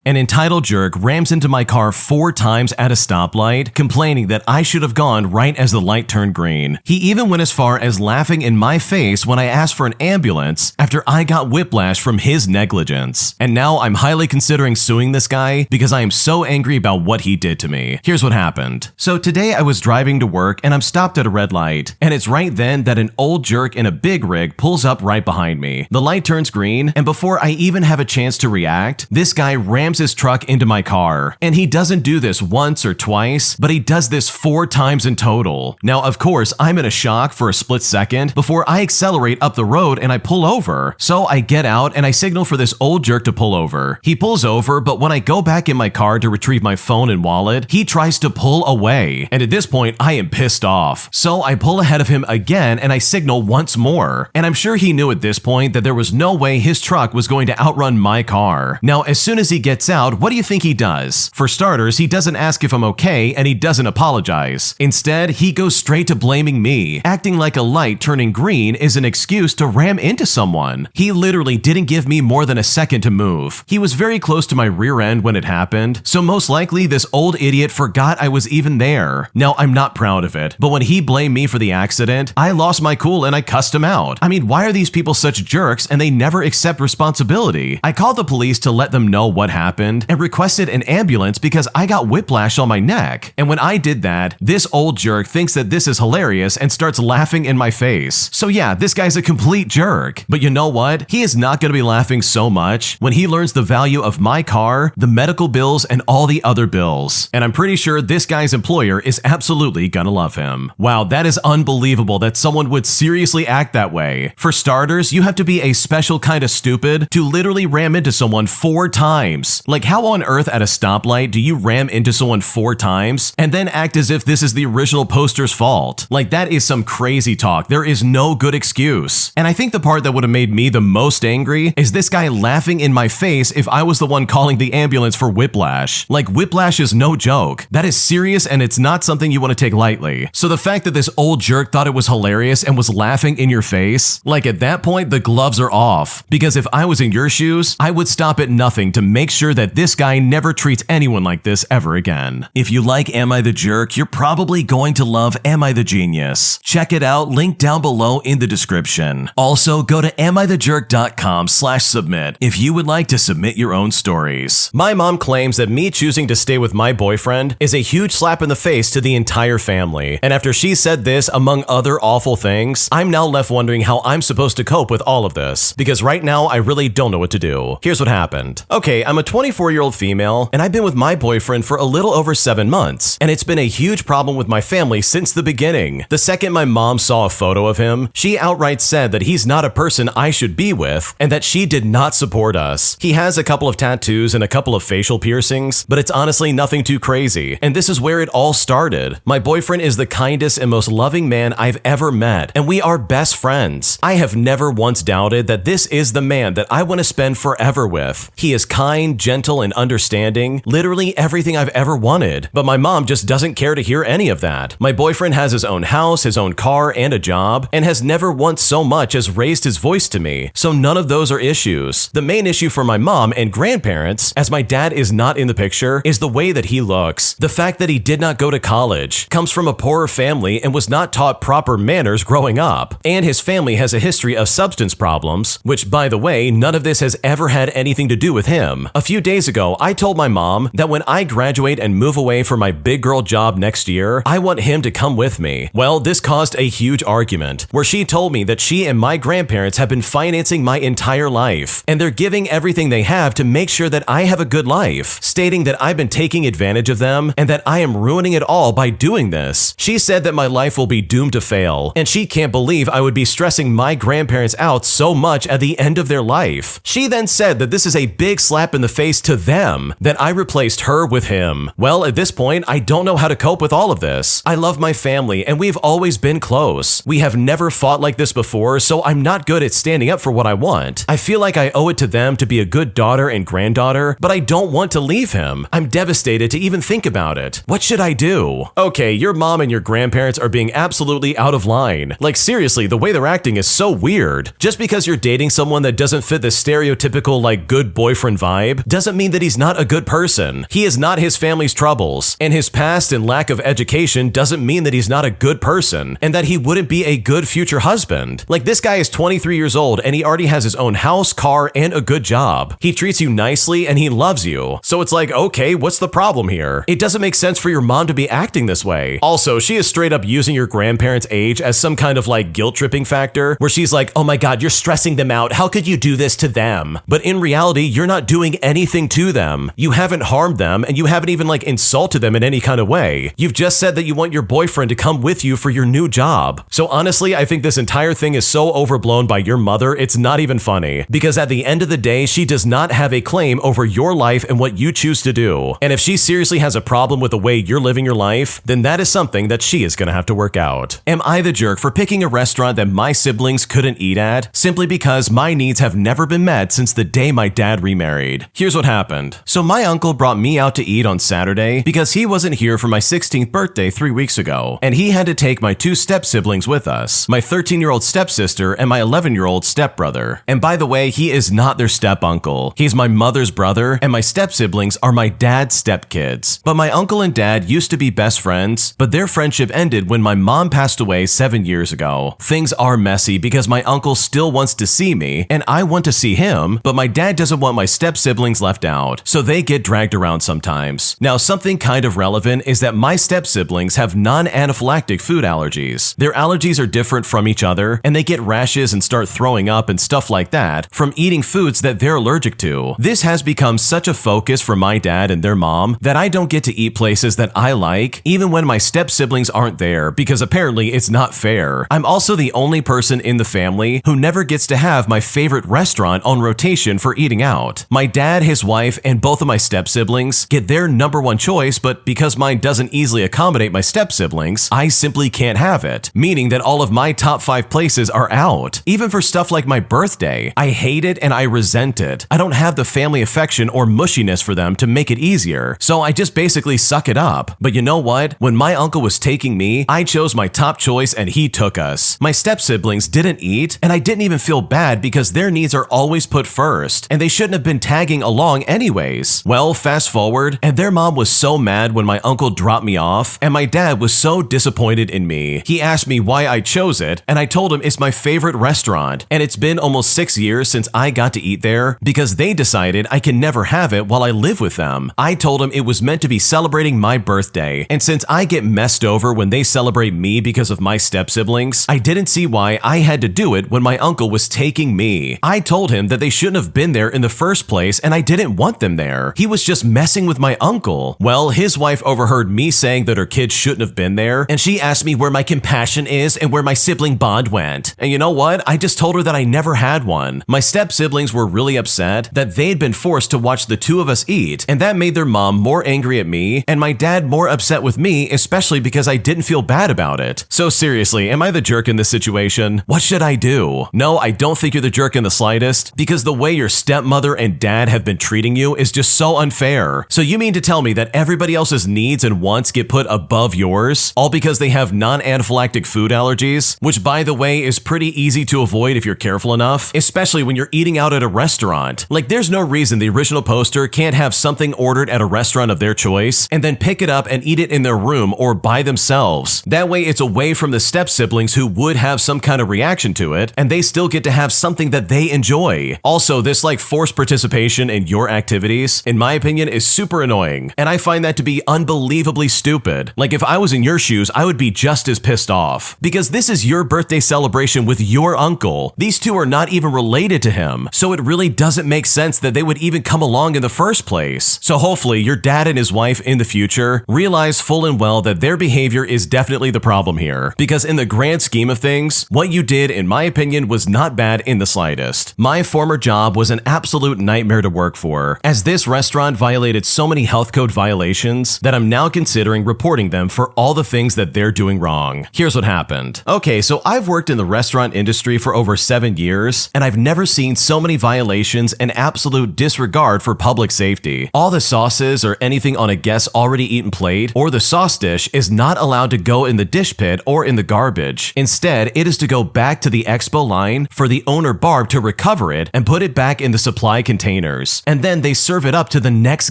An entitled jerk rams into my car 4 times at a stoplight, complaining that I should have gone right as the light turned green. He even went as far as laughing in my face when I asked for an ambulance after I got whiplash from his negligence. And now I'm highly considering suing this guy because I am so angry about what he did to me. Here's what happened. So today I was driving to work and I'm stopped at a red light, and it's right then that an old jerk in a big rig pulls up right behind me. The light turns green, and before I even have a chance to react, this guy rams his truck into my car. And he doesn't do this once or twice, but he does this 4 times in total. Now, of course, I'm in a shock for a split second before I accelerate up the road and I pull over. So I get out and I signal for this old jerk to pull over. He pulls over, but when I go back in my car to retrieve my phone and wallet, he tries to pull away. And at this point, I am pissed off. So I pull ahead of him again and I signal once more. And I'm sure he knew at this point that there was no way his truck was going to outrun my car. Now, as soon as he gets out, what do you think he does? For starters, he doesn't ask if I'm okay and he doesn't apologize. Instead, he goes straight to blaming me, acting like a light turning green is an excuse to ram into someone. He literally didn't give me more than a second to move. He was very close to my rear end when it happened, so most likely this old idiot forgot I was even there. Now, I'm not proud of it, but when he blamed me for the accident, I lost my cool and I cussed him out. I mean, why are these people such jerks and they never accept responsibility? I called the police to let them know what happened and requested an ambulance because I got whiplash on my neck. And when I did that, this old jerk thinks that this is hilarious and starts laughing in my face. So yeah, this guy's a complete jerk. But you know what? He is not going to be laughing so much when he learns the value of my car, the medical bills, and all the other bills. And I'm pretty sure this guy's employer is absolutely gonna love him. Wow, that is unbelievable that someone would seriously act that way. For starters, you have to be a special kind of stupid to literally ram into someone 4 times. Like, how on earth at a stoplight do you ram into someone 4 times and then act as if this is the original poster's fault? Like, that is some crazy talk. There is no good excuse. And I think the part that would have made me the most angry is this guy laughing in my face if I was the one calling the ambulance for whiplash. Like, whiplash is no joke. That is serious and it's not something you want to take lightly. So the fact that this old jerk thought it was hilarious and was laughing in your face, like at that point, the gloves are off. Because if I was in your shoes, I would stop at nothing to make sure that this guy never treats anyone like this ever again. If you like Am I the Jerk, you're probably going to love Am I the Genius. Check it out, link down below in the description. Also, go to amithejerk.com/submit if you would like to submit your own stories. My mom claims that me choosing to stay with my boyfriend is a huge slap in the face to the entire family. And after she said this, among other awful things, I'm now left wondering how I'm supposed to cope with all of this. Because right now, I really don't know what to do. Here's what happened. Okay, I'm a 24-year-old female, and I've been with my boyfriend for a little over 7 months. And it's been a huge problem with my family since the beginning. The second my mom saw a photo of him, she outright said that he's not a person I should be with, and that she did not support us. He has a couple of tattoos and a couple of facial piercings, but it's honestly nothing too crazy. And this is where it all started. My boyfriend is the kindest and most loving man I've ever met, and we are best friends. I have never once doubted that this is the man that I want to spend forever with. He is kind, gentle, and understanding, literally everything I've ever wanted. But my mom just doesn't care to hear any of that. My boyfriend has his own house, his own car, and a job, and has never once so much as raised his voice to me, so none of those are issues. The main issue for my mom and grandparents, as my dad is not in the picture, is the way that he looks. The fact that he did not go to college, comes from a poorer family, and was not taught proper manners growing up. And his family has a history of substance problems, which, by the way, none of this has ever had anything to do with him. A few days ago, I told my mom that when I graduate and move away for my big girl job next year, I want him to come with me. Well, this caused a huge argument, where she told me that she and my grandparents have been financing my entire life, and they're giving everything they have to make sure that I have a good life, stating that I've been taking advantage of them and that I am ruining it all by doing this. She said that my life will be doomed to fail, and she can't believe I would be stressing my grandparents out so much at the end of their life. She then said that this is a big slap in the face to them, that I replaced her with him. Well, at this point, I don't know how to cope with all of this. I love my family, and we've always been close. We have never fought like this before, so I'm not good at standing up for what I want. I feel like I owe it to them to be a good daughter and granddaughter, but I don't want to leave him. I'm devastated to even think about it. What should I do? Okay, your mom and your grandparents are being absolutely out of line. Like, seriously, the way they're acting is so weird. Just because you're dating someone that doesn't fit the stereotypical, like, good boyfriend vibe, doesn't mean that he's not a good person. He is not his family's troubles, and his past and lack of education doesn't mean that he's not a good person and that he wouldn't be a good future husband. Like, this guy is 23 years old and he already has his own house, car, and a good job. He treats you nicely and he loves you. So it's like, okay, what's the problem here? It doesn't make sense for your mom to be acting this way. Also, she is straight up using your grandparents' age as some kind of like guilt tripping factor where she's like, oh my god, you're stressing them out. How could you do this to them? But in reality, you're not doing anything to them. You haven't harmed them and you haven't even like insulted them in any kind of way. You've just said that you want your boyfriend to come with you for your new job. So honestly, I think this entire thing is so overblown by your mother, it's not even funny. Because at the end of the day, she does not have a claim over your life and what you choose to do. And if she seriously has a problem with the way you're living your life, then that is something that she is gonna have to work out. Am I the jerk for picking a restaurant that my siblings couldn't eat at simply because my needs have never been met since the day my dad remarried? Here's what happened. So my uncle brought me out to eat on Saturday because he wasn't here for my 16th birthday 3 weeks ago, and he had to take my 2 step-siblings with us, my 13-year-old stepsister and my 11-year-old stepbrother. And by the way, he is not their step-uncle. He's my mother's brother, and my step-siblings are my dad's stepkids. But my uncle and dad used to be best friends, but their friendship ended when my mom passed away 7 years ago. Things are messy because my uncle still wants to see me, and I want to see him, but my dad doesn't want my step-siblings left out, so they get dragged around sometimes. Now, something kind of relevant is that my step-siblings have non-anaphylactic food allergies. Their allergies are different from each other, and they get rashes and start throwing up and stuff like that from eating foods that they're allergic to. This has become such a focus for my dad and their mom that I don't get to eat places that I like, even when my step-siblings aren't there, because apparently it's not fair. I'm also the only person in the family who never gets to have my favorite restaurant on rotation for eating out. My dad, his wife, and both of my step-siblings get their #1 choice, but because mine doesn't easily accommodate my step-siblings, I simply can't have it, meaning that all of my top 5 places are out. Even for stuff like my birthday, I hate it and I resent it. I don't have the family affection or mushiness for them to make it easier, so I just basically suck it up. But you know what? When my uncle was taking me, I chose my top choice and he took us. My step-siblings didn't eat, and I didn't even feel bad because their needs are always put first, and they shouldn't have been tagging along anyways. Well, fast forward, and their mom was so mad when my uncle dropped me off, and my dad was so disappointed in me. He asked me why I chose it, and I told him it's my favorite restaurant, and it's been almost 6 years since I got to eat there because they decided I can never have it while I live with them. I told him it was meant to be celebrating my birthday, and since I get messed over when they celebrate me because of my step-siblings, I didn't see why I had to do it when my uncle was taking me. I told him that they shouldn't have been there in the first place, and I didn't want them there. He was just messing with my uncle. Well, his wife overheard me saying that her kids shouldn't have been there, and she asked me where my compassion is and where my sibling bond went. And you know what? I just told her that I never had one. My step-siblings were really upset that they'd been forced to watch the 2 of us eat, and that made their mom more angry at me, and my dad more upset with me, especially because I didn't feel bad about it. So seriously, am I the jerk in this situation? What should I do? No, I don't think you're the jerk in the slightest, because the way your stepmother and dad have been treating you is just so unfair. So you mean to tell me that everybody else's needs and wants get put above yours, all because they have non-anaphylactic food allergies, which by the way is pretty easy to avoid if you're careful enough, especially when you're eating out at a restaurant. Like, there's no reason the original poster can't have something ordered at a restaurant of their choice and then pick it up and eat it in their room or by themselves. That way it's away from the step-siblings who would have some kind of reaction to it, and they still get to have something that they enjoy. Also, this like forced participation in your activities, in my opinion, is super annoying, and I find that to be unbelievably stupid. Like, if I was in your shoes, I would be just as pissed off. Because this is your birthday celebration with your uncle. These 2 are not even related to him, so it really doesn't make sense that they would even come along in the first place. So hopefully your dad and his wife in the future realize full and well that their behavior is definitely the problem here. Because in the grand scheme of things, what you did, in my opinion, was not bad in the slightest. My former job was an absolute nightmare to work for, as this restaurant violated so many health code violations that I'm now considering reporting them for all the things that they're doing wrong. Here's what happened. Okay, so I've worked in the restaurant industry for over 7 years, and I've never seen so many violations and absolute disregard for public safety. All the sauces or anything on a guest's already eaten plate or the sauce dish is not allowed to go in the dish pit or in the garbage. Instead, it is to go back to the expo line for the owner Barb to recover it and put it back in the supply containers. butters, and then they serve it up to the next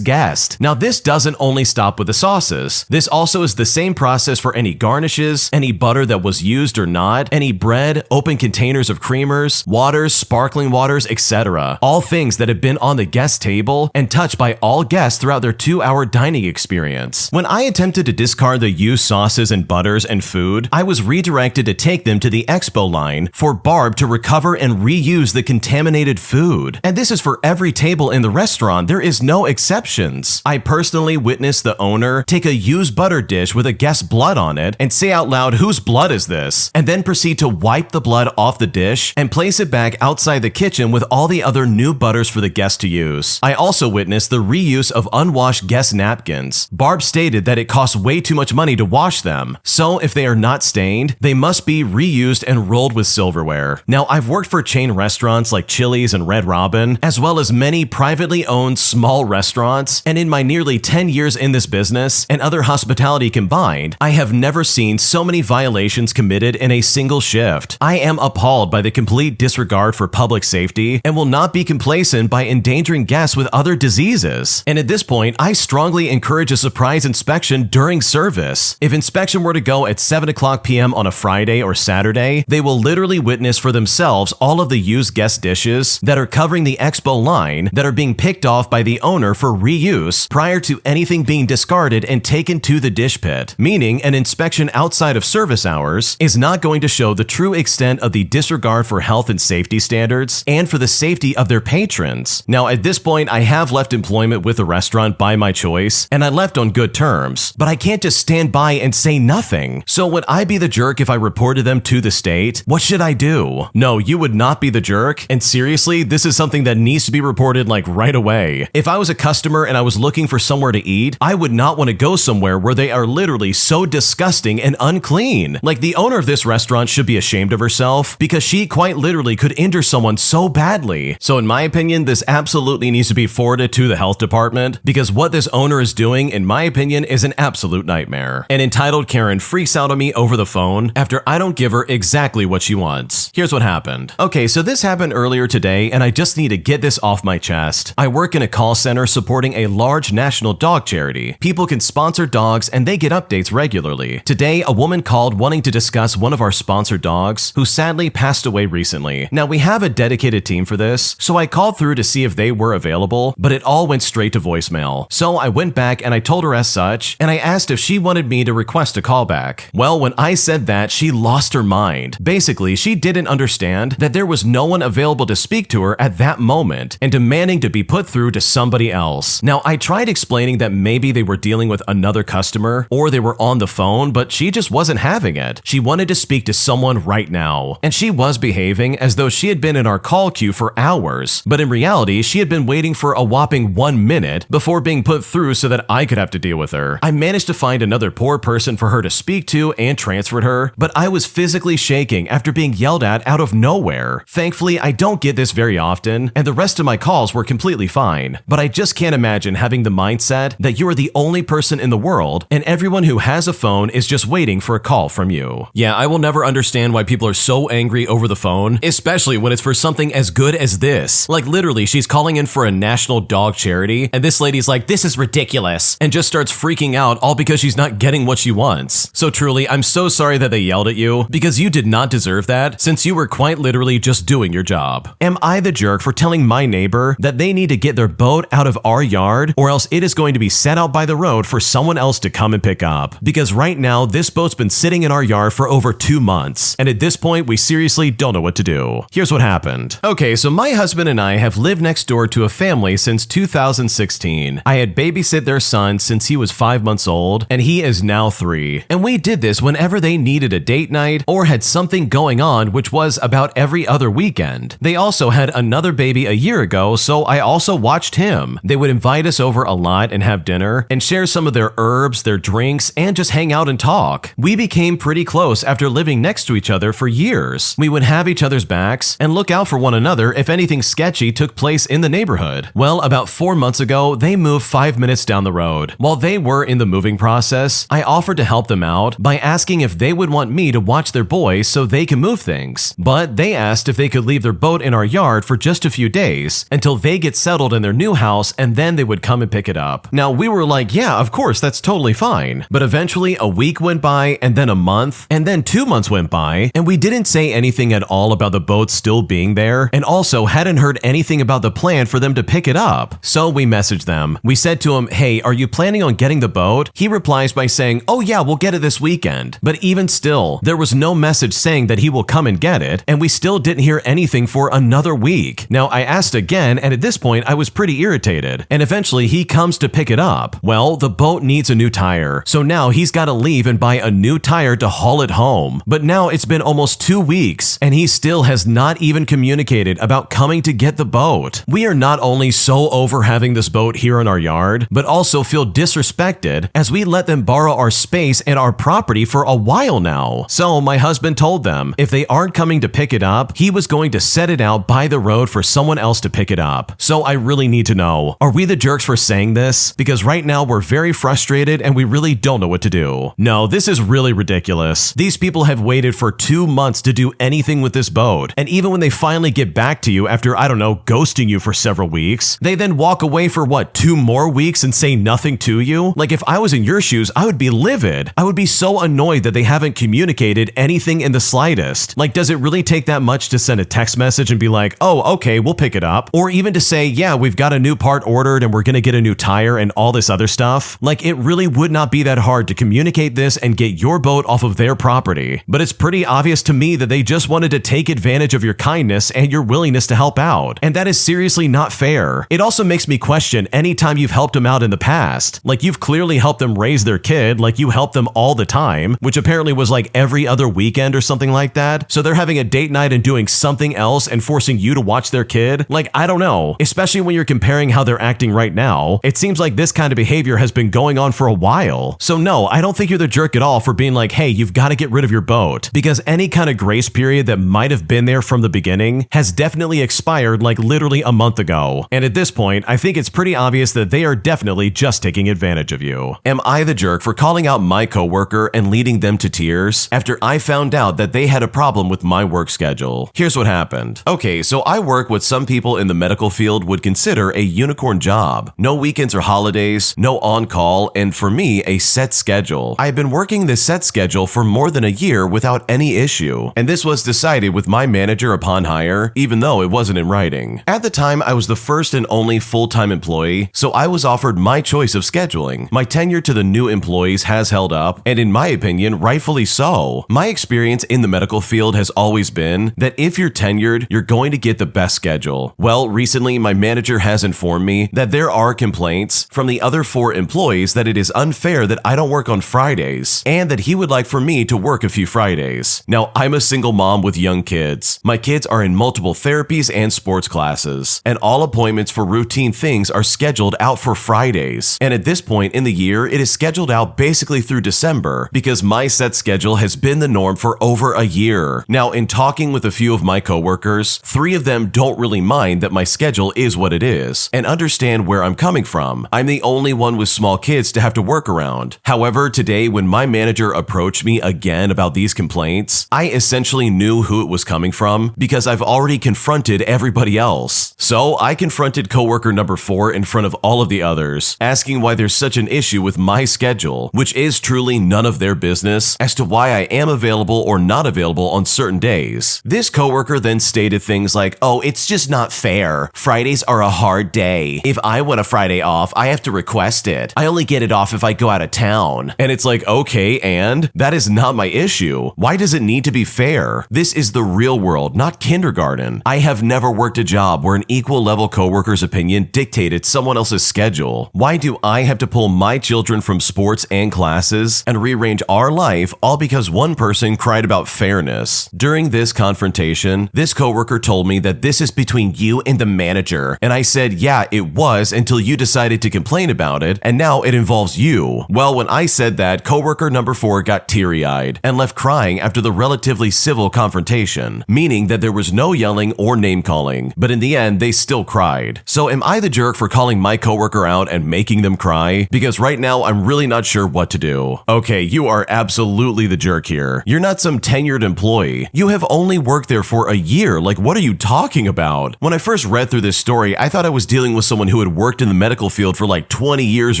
guest. Now this doesn't only stop with the sauces. This also is the same process for any garnishes, any butter that was used or not, any bread, open containers of creamers, waters, sparkling waters, etc. All things that have been on the guest table and touched by all guests throughout their 2-hour dining experience. When I attempted to discard the used sauces and butters and food, I was redirected to take them to the expo line for Barb to recover and reuse the contaminated food. And this is for every table in the restaurant. There is no exceptions. I personally witnessed the owner take a used butter dish with a guest's blood on it and say out loud, "Whose blood is this?" and then proceed to wipe the blood off the dish and place it back outside the kitchen with all the other new butters for the guest to use. I also witnessed the reuse of unwashed guest napkins. Barb stated that it costs way too much money to wash them, so if they are not stained, they must be reused and rolled with silverware. Now, I've worked for chain restaurants like Chili's and Red Robin, as well as many privately owned small restaurants, and in my nearly 10 years in this business and other hospitality combined, I have never seen so many violations committed in a single shift. I am appalled by the complete disregard for public safety and will not be complacent by endangering guests with other diseases. And at this point, I strongly encourage a surprise inspection during service. If inspection were to go at 7:00 p.m. on a Friday or Saturday, they will literally witness for themselves all of the used guest dishes that are covering the expo line that are being picked off by the owner for reuse prior to anything being discarded and taken to the dish pit. Meaning, an inspection outside of service hours is not going to show the true extent of the disregard for health and safety standards and for the safety of their patrons. Now, at this point, I have left employment with the restaurant by my choice, and I left on good terms, but I can't just stand by and say nothing. So would I be the jerk if I reported them to the state? What should I do? No, you would not be the jerk, and seriously, this is something that needs to be reported like right away. If I was a customer and I was looking for somewhere to eat, I would not want to go somewhere where they are literally so disgusting and unclean. Like, the owner of this restaurant should be ashamed of herself because she quite literally could injure someone so badly. So in my opinion, this absolutely needs to be forwarded to the health department because what this owner is doing, in my opinion, is an absolute nightmare. An entitled Karen freaks out on me over the phone after I don't give her exactly what she wants. Here's what happened. Okay, so this happened earlier today and I just need to get this off my chest. I work in a call center supporting a large national dog charity. People can sponsor dogs and they get updates regularly. Today, a woman called wanting to discuss one of our sponsored dogs who sadly passed away recently. Now, we have a dedicated team for this, so I called through to see if they were available, but it all went straight to voicemail. So I went back and I told her as such, and I asked if she wanted me to request a callback. Well, when I said that, she lost her mind. Basically, she didn't understand that there was no one available to speak to her at that moment and demanding to be put through to somebody else. Now, I tried explaining that maybe they were dealing with another customer or they were on the phone, but she just wasn't having it. She wanted to speak to someone right now, and she was behaving as though she had been in our call queue for hours, but in reality, she had been waiting for a whopping 1 minute before being put through so that I could have to deal with her. I managed to find another poor person for her to speak to and transferred her, but I was physically shaking after being yelled at out of nowhere. Thankfully, I don't get this very often, and the rest of my calls were completely fine, but I just can't imagine having the mindset that you are the only person in the world and everyone who has a phone is just waiting for a call from you. Yeah, I will never understand why people are so angry over the phone, especially when it's for something as good as this. Like, literally, she's calling in for a national dog charity, and this lady's like, "This is ridiculous," and just starts freaking out all because she's not getting what she wants. So truly, I'm so sorry that they yelled at you, because you did not deserve that, since you were quite literally just doing your job. Am I the jerk for telling my neighbor that they need to get their boat out of our yard, or else it is going to be set out by the road for someone else to come and pick up? Because right now, this boat's been sitting in our yard for over 2 months, and at this point, we seriously don't know what to do. Here's what happened. Okay, so my husband and I have lived next door to a family since 2016. I had babysit their son since he was 5 months old, and he is now 3. And we did this whenever they needed a date night or had something going on, which was about every other weekend. They also had another baby a year ago, so I also watched him. They would invite us over a lot and have dinner and share some of their herbs, their drinks, and just hang out and talk. We became pretty close after living next to each other for years. We would have each other's backs and look out for one another if anything sketchy took place in the neighborhood. Well, about 4 months ago, they moved 5 minutes down the road. While they were in the moving process, I offered to help them out by asking if they would want me to watch their boys so they can move things. But they asked if they could leave their boat in our yard for just a few days until they get settled in their new house and then they would come and pick it up. Now we were like, yeah, of course, that's totally fine. But eventually a week went by and then a month and then 2 months went by and we didn't say anything at all about the boat still being there and also hadn't heard anything about the plan for them to pick it up. So we messaged them. We said to him, hey, are you planning on getting the boat? He replies by saying, oh yeah, we'll get it this weekend. But even still, there was no message saying that he will come and get it, and we still didn't hear anything for another week. Now I asked again, and at this point I was pretty irritated, and eventually he comes to pick it up. Well, the boat needs a new tire, so now he's got to leave and buy a new tire to haul it home. But now it's been almost 2 weeks, and he still has not even communicated about coming to get the boat. We are not only so over having this boat here in our yard, but also feel disrespected as we let them borrow our space and our property for a while now. So my husband told them if they aren't coming to pick it up, he was going to set it out by the road for someone else to pick it up. So I really need to know, are we the jerks for saying this? Because right now we're very frustrated and we really don't know what to do. No, this is really ridiculous. These people have waited for 2 months to do anything with this boat. And even when they finally get back to you after, I don't know, ghosting you for several weeks, they then walk away for what, 2 more weeks and say nothing to you? Like if I was in your shoes, I would be livid. I would be so annoyed that they haven't communicated anything in the slightest. Like, does it really take that much to send a text message and be like, oh, okay, we'll pick it up? Or even to say, yeah, we've got a new part ordered and we're gonna get a new tire and all this other stuff? Like, it really would not be that hard to communicate this and get your boat off of their property. But it's pretty obvious to me that they just wanted to take advantage of your kindness and your willingness to help out. And that is seriously not fair. It also makes me question any time you've helped them out in the past. Like, you've clearly helped them raise their kid, like you help them all the time, which apparently was like every other weekend or something like that. So they're having a date night and doing something else and forcing you to watch their kid. Like, I don't know. Especially when you're comparing how they're acting right now, it seems like this kind of behavior has been going on for a while. So no, I don't think you're the jerk at all for being like, hey, you've got to get rid of your boat, because any kind of grace period that might have been there from the beginning has definitely expired like literally a month ago. And at this point, I think it's pretty obvious that they are definitely just taking advantage of you. Am I the jerk for calling out my coworker and leading them to tears after I found out that they had a problem with my work schedule? Here's what happened. Okay, so I work what some people in the medical field would consider a unicorn job. No weekends or holidays, no on-call, and for me, a set schedule. I've been working this set schedule for more than a year without any issue, and this was decided with my manager upon hire, even though it wasn't in writing. At the time, I was the first and only full-time employee, so I was offered my choice of scheduling. My tenure to the new employees has held up, and in my opinion, rightfully so. My experience in the medical field has always been that if you're tenured, you're going to get the best schedule. Well, recently, my manager has informed me that there are complaints from the other 4 employees that it is unfair that I don't work on Fridays, and that he would like for me to work a few Fridays. Now, I'm a single mom with young kids. My kids are in multiple therapies and sports classes, and all appointments for routine things are scheduled out for Fridays. And at this point in the year, it is scheduled out basically through December because my set schedule has been the norm for over a year. Now, in talking with a few of my coworkers, 3 of them don't really mind that my schedule is what it is and understand where I'm coming from. I'm the only one with small kids to have to work around. However, today when my manager approached me again about these complaints, I essentially knew who it was coming from because I've already confronted everybody else. So I confronted coworker number 4 in front of all of the others, asking why there's such an issue with my schedule, which is truly none of their business, as to why I am available or not available on certain days. This coworker then stated things like, oh, it's just not fair. Fridays are a hard day. If I want a Friday off, I have to request it. I only get it off if I go out of town. And it's like, okay, and that is not my issue. Why does it need to be fair? This is the real world, not kindergarten. I have never worked a job where an equal level coworker's opinion dictated someone else's schedule. Why do I have to pull my children from sports and classes and rearrange our life all because one person cried about fairness? During this confrontation, this coworker told me that this is between you and the manager. And I said, yeah, it was until you decided to complain about it, and now it involves you. Well, when I said that, coworker number 4 got teary-eyed and left crying after the relatively civil confrontation, meaning that there was no yelling or name-calling, but in the end, they still cried. So am I the jerk for calling my coworker out and making them cry? Because right now, I'm really not sure what to do. Okay, you are absolutely the jerk here. You're not some tenured employee. You have only worked there for a year. Like, what are you talking about? When I first read through this this story, I thought I was dealing with someone who had worked in the medical field for like 20 years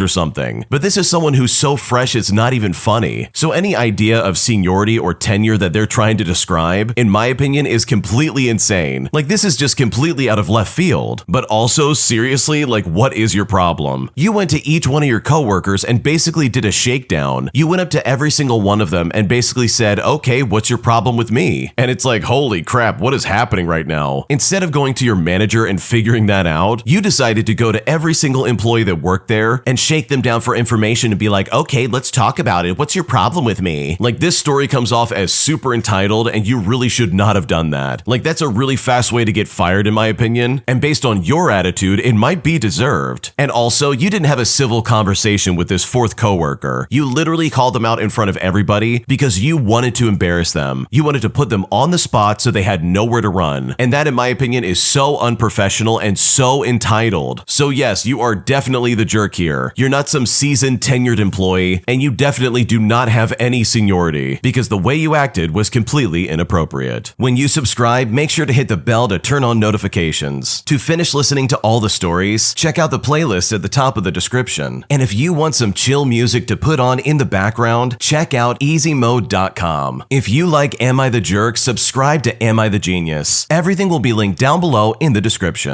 or something. But this is someone who's so fresh it's not even funny. So any idea of seniority or tenure that they're trying to describe, in my opinion, is completely insane. Like, this is just completely out of left field. But also, seriously, like, what is your problem? You went to each one of your coworkers and basically did a shakedown. You went up to every single one of them and basically said, okay, what's your problem with me? And it's like, holy crap, what is happening right now? Instead of going to your manager and figuring that out, you decided to go to every single employee that worked there and shake them down for information and be like, okay, let's talk about it. What's your problem with me? Like, this story comes off as super entitled, and you really should not have done that. Like, that's a really fast way to get fired, in my opinion. And based on your attitude, it might be deserved. And also, you didn't have a civil conversation with this fourth coworker. You literally called them out in front of everybody because you wanted to embarrass them. You wanted to put them on the spot so they had nowhere to run. And that, in my opinion, is so unprofessional and so entitled. So yes, you are definitely the jerk here. You're not some seasoned, tenured employee, and you definitely do not have any seniority because the way you acted was completely inappropriate. When you subscribe, make sure to hit the bell to turn on notifications. To finish listening to all the stories, check out the playlist at the top of the description. And if you want some chill music to put on in the background, check out easymode.com. If you like Am I the Jerk, subscribe to Am I the Genius. Everything will be linked down below in the description.